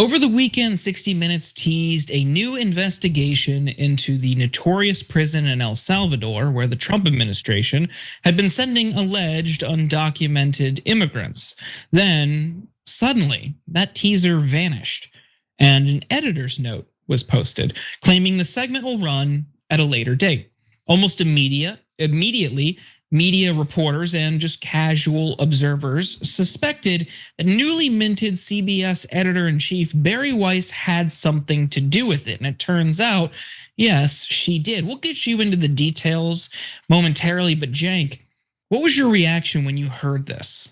Over the weekend, 60 Minutes teased a new investigation into the notorious prison in El Salvador, where the Trump administration had been sending alleged undocumented immigrants. Then, suddenly, that teaser vanished, and an editor's note was posted, claiming the segment will run at a later date. Almost immediately, media reporters and just casual observers suspected that newly minted CBS editor-in-chief Bari Weiss had something to do with it. And it turns out, yes, she did. We'll get you into the details momentarily, but Cenk, what was your reaction when you heard this?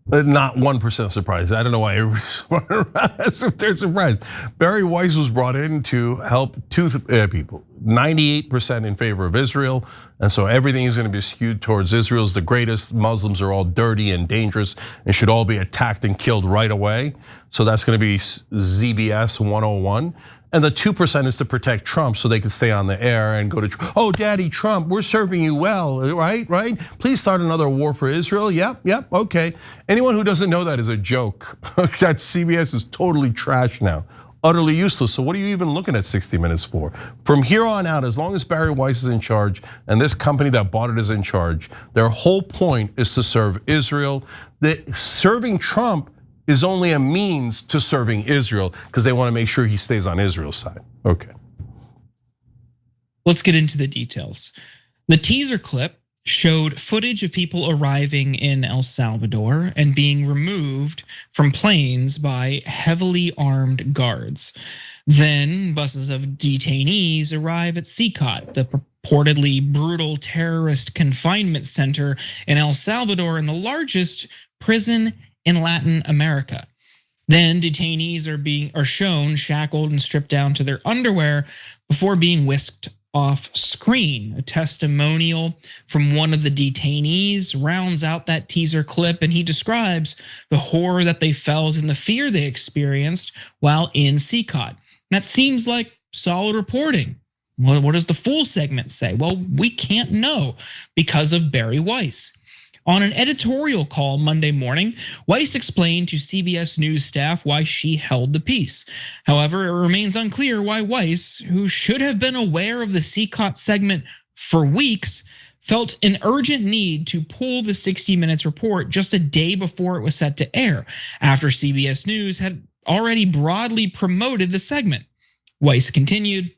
Not 1% surprised. I don't know why they're surprised. Bari Weiss was brought in to help two people, 98% in favor of Israel. And so everything is going to be skewed towards Israel's the greatest. Muslims are all dirty and dangerous and should all be attacked and killed right away. So that's going to be ZBS 101. And the 2% is to protect Trump so they can stay on the air and go to, oh, Daddy Trump, we're serving you well, right? Please start another war for Israel. Yep, okay. Anyone who doesn't know that is a joke. That CBS is totally trashed now, utterly useless. So what are you even looking at 60 Minutes for? From here on out, as long as Bari Weiss is in charge and this company that bought it is in charge, their whole point is to serve Israel. Serving Trump is only a means to serving Israel because they want to make sure he stays on Israel's side. Okay. Let's get into the details. The teaser clip showed footage of people arriving in El Salvador and being removed from planes by heavily armed guards. Then buses of detainees arrive at CECOT, the purportedly brutal terrorist confinement center in El Salvador and the largest prison in Latin America. Then detainees are shown shackled and stripped down to their underwear before being whisked off screen. A testimonial from one of the detainees rounds out that teaser clip, and he describes the horror that they felt and the fear they experienced while in CECOT. That seems like solid reporting. Well, what does the full segment say? Well, we can't know because of Bari Weiss. On an editorial call Monday morning, Weiss explained to CBS News staff why she held the piece. However, it remains unclear why Weiss, who should have been aware of the CECOT segment for weeks, felt an urgent need to pull the 60 Minutes report just a day before it was set to air, after CBS News had already broadly promoted the segment. Weiss continued,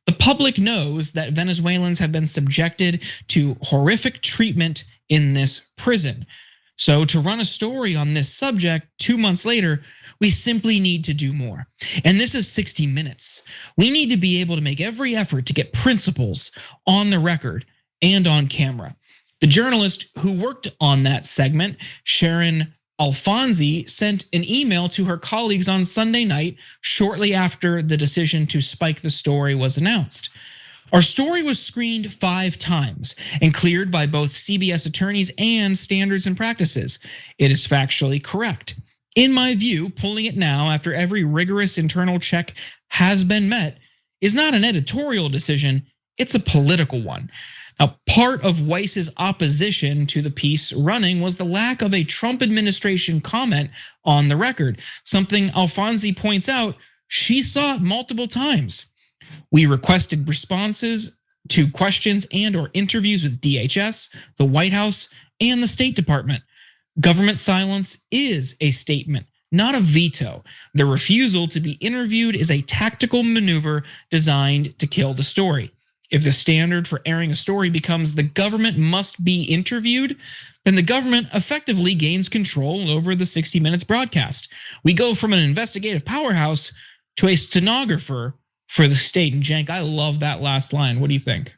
"The public knows that Venezuelans have been subjected to horrific treatment in this prison. So to run a story on this subject 2 months later, we simply need to do more. And this is 60 Minutes. We need to be able to make every effort to get principles on the record and on camera." The journalist who worked on that segment, Sharon Alfonsi, sent an email to her colleagues on Sunday night shortly after the decision to spike the story was announced. "Our story was screened 5 times and cleared by both CBS attorneys and standards and practices. It is factually correct. In my view, pulling it now after every rigorous internal check has been met is not an editorial decision, it's a political one." Now, part of Weiss's opposition to the piece running was the lack of a Trump administration comment on the record, something Alfonsi points out she saw it multiple times. "We requested responses to questions and or interviews with DHS, the White House, and the State Department. Government silence is a statement, not a veto. The refusal to be interviewed is a tactical maneuver designed to kill the story. If the standard for airing a story becomes the government must be interviewed, then the government effectively gains control over the 60 Minutes broadcast. We go from an investigative powerhouse to a stenographer for the state." And Cenk, I love that last line. What do you think?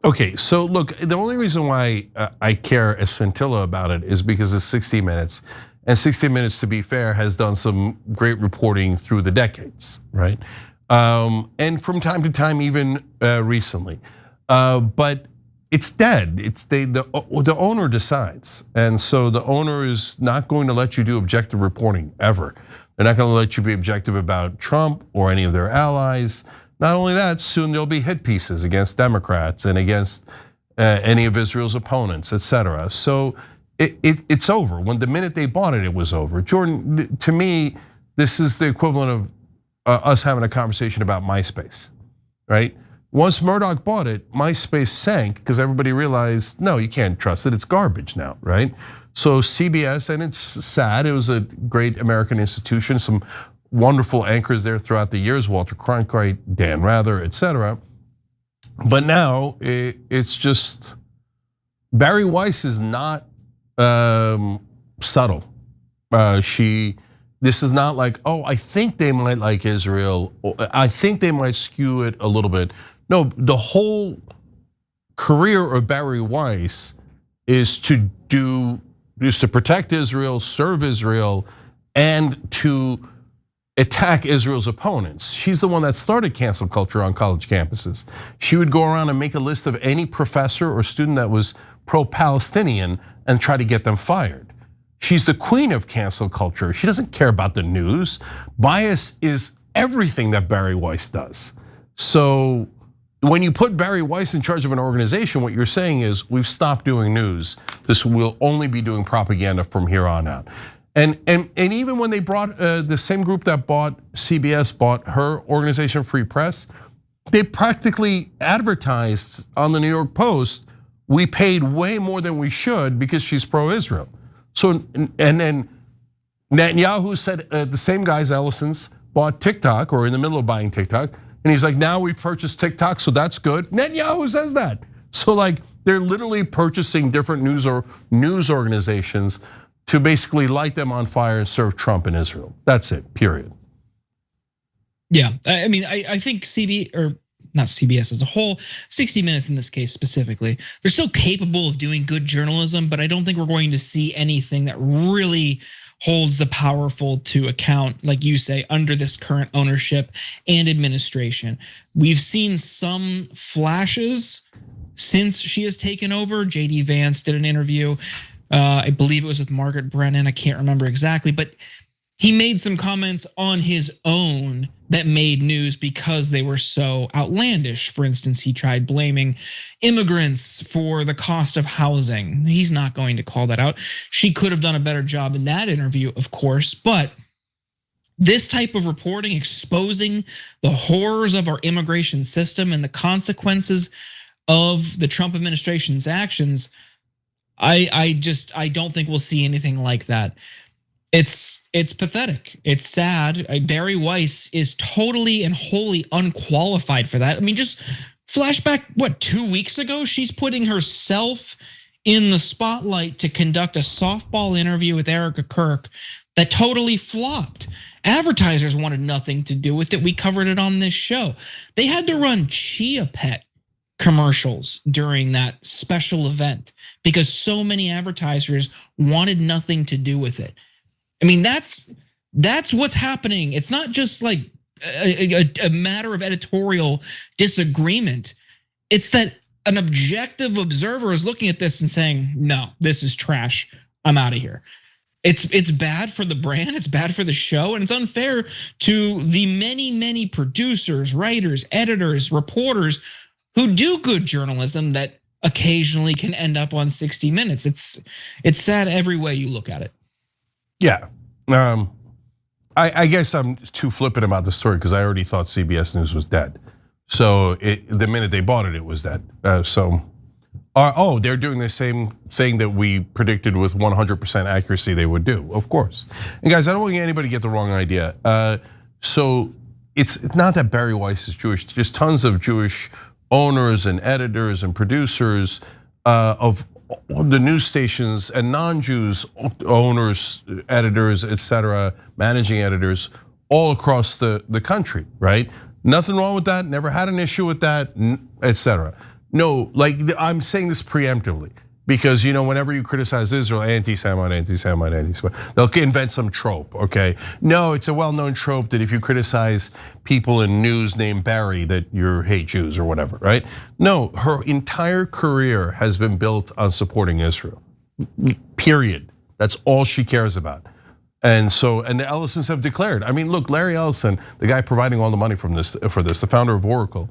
Okay, so look, the only reason why I care a scintilla about it is because it's 60 Minutes. And 60 Minutes, to be fair, has done some great reporting through the decades, right? And from time to time, even recently. But it's dead. It's the owner decides. And so the owner is not going to let you do objective reporting ever. They're not going to let you be objective about Trump or any of their allies. Not only that, soon there'll be hit pieces against Democrats and against any of Israel's opponents, etc. So it's over. When the minute they bought it, it was over. Jordan, to me, this is the equivalent of us having a conversation about MySpace, right? Once Murdoch bought it, MySpace sank because everybody realized, no, you can't trust it, it's garbage now, right? So CBS, and it's sad, it was a great American institution, some wonderful anchors there throughout the years, Walter Cronkite, Dan Rather, etc. But now it's just, Barry Weiss is not subtle. This is not like, oh, I think they might like Israel, I think they might skew it a little bit. No, the whole career of Barry Weiss is to protect Israel, serve Israel, and to attack Israel's opponents. She's the one that started cancel culture on college campuses. She would go around and make a list of any professor or student that was pro-Palestinian and try to get them fired. She's the queen of cancel culture. She doesn't care about the news. Bias is everything that Barry Weiss does. So when you put Barry Weiss in charge of an organization, what you're saying is we've stopped doing news. This will only be doing propaganda from here on out. And even when they brought the same group that bought CBS, bought her organization, Free Press, they practically advertised on the New York Post, we paid way more than we should because she's pro-Israel. So, and then Netanyahu said the same guys, Ellison's, bought TikTok or in the middle of buying TikTok. And he's like, now we've purchased TikTok, so that's good. Netanyahu says that. So like, they're literally purchasing different news organizations to basically light them on fire and serve Trump in Israel. That's it, period. Yeah, I mean, I think not CBS as a whole, 60 Minutes in this case specifically, they're still capable of doing good journalism, but I don't think we're going to see anything that really holds the powerful to account, like you say, under this current ownership and administration. We've seen some flashes since she has taken over. JD Vance did an interview, I believe it was with Margaret Brennan, I can't remember exactly, but he made some comments on his own that made news because they were so outlandish. For instance, he tried blaming immigrants for the cost of housing. He's not going to call that out. She could have done a better job in that interview, of course, but this type of reporting exposing the horrors of our immigration system and the consequences of the Trump administration's actions, I don't think we'll see anything like that. It's pathetic. It's sad. Barry Weiss is totally and wholly unqualified for that. I mean, just flashback, what, 2 weeks ago? She's putting herself in the spotlight to conduct a softball interview with Erica Kirk that totally flopped. Advertisers wanted nothing to do with it. We covered it on this show. They had to run Chia Pet commercials during that special event because so many advertisers wanted nothing to do with it. I mean, that's what's happening. It's not just like a matter of editorial disagreement. It's that an objective observer is looking at this and saying, no, this is trash. I'm out of here. It's bad for the brand, it's bad for the show, and it's unfair to the many producers, writers, editors, reporters who do good journalism that occasionally can end up on 60 Minutes. It's sad every way you look at it. Yeah, I guess I'm too flippant about the story because I already thought CBS News was dead. So the minute they bought it, it was dead. They're doing the same thing that we predicted with 100% accuracy they would do, of course. And guys, I don't want anybody to get the wrong idea. So it's not that Barry Weiss is Jewish. There's tons of Jewish owners and editors and producers of the news stations and non-Jews owners, editors, etc., managing editors all across the country, right? Nothing wrong with that, never had an issue with that, etc. No, like I'm saying this preemptively because whenever you criticize Israel, anti-Semite, they'll invent some trope, okay? No, it's a well-known trope that if you criticize people in news named Barry that you hate Jews or whatever, right? No, her entire career has been built on supporting Israel, period. That's all she cares about. And the Ellisons have declared, I mean, look, Larry Ellison, the guy providing all the money for this, the founder of Oracle,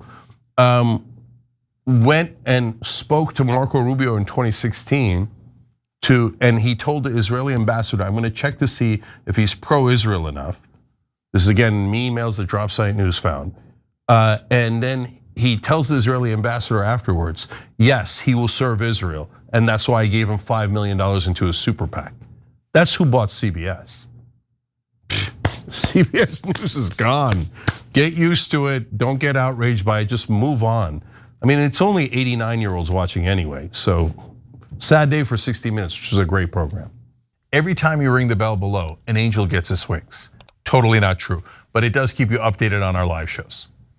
went and spoke to Marco Rubio in 2016 and he told the Israeli ambassador, I'm gonna check to see if he's pro-Israel enough. This is again me emails that DropSite News found. And then he tells the Israeli ambassador afterwards, yes, he will serve Israel. And that's why I gave him $5 million into his super PAC. That's who bought CBS. CBS News is gone. Get used to it. Don't get outraged by it. Just move on. I mean, it's only 89-year-olds watching anyway. So sad day for 60 Minutes, which was a great program. Every time you ring the bell below, an angel gets its wings. Totally not true, but it does keep you updated on our live shows.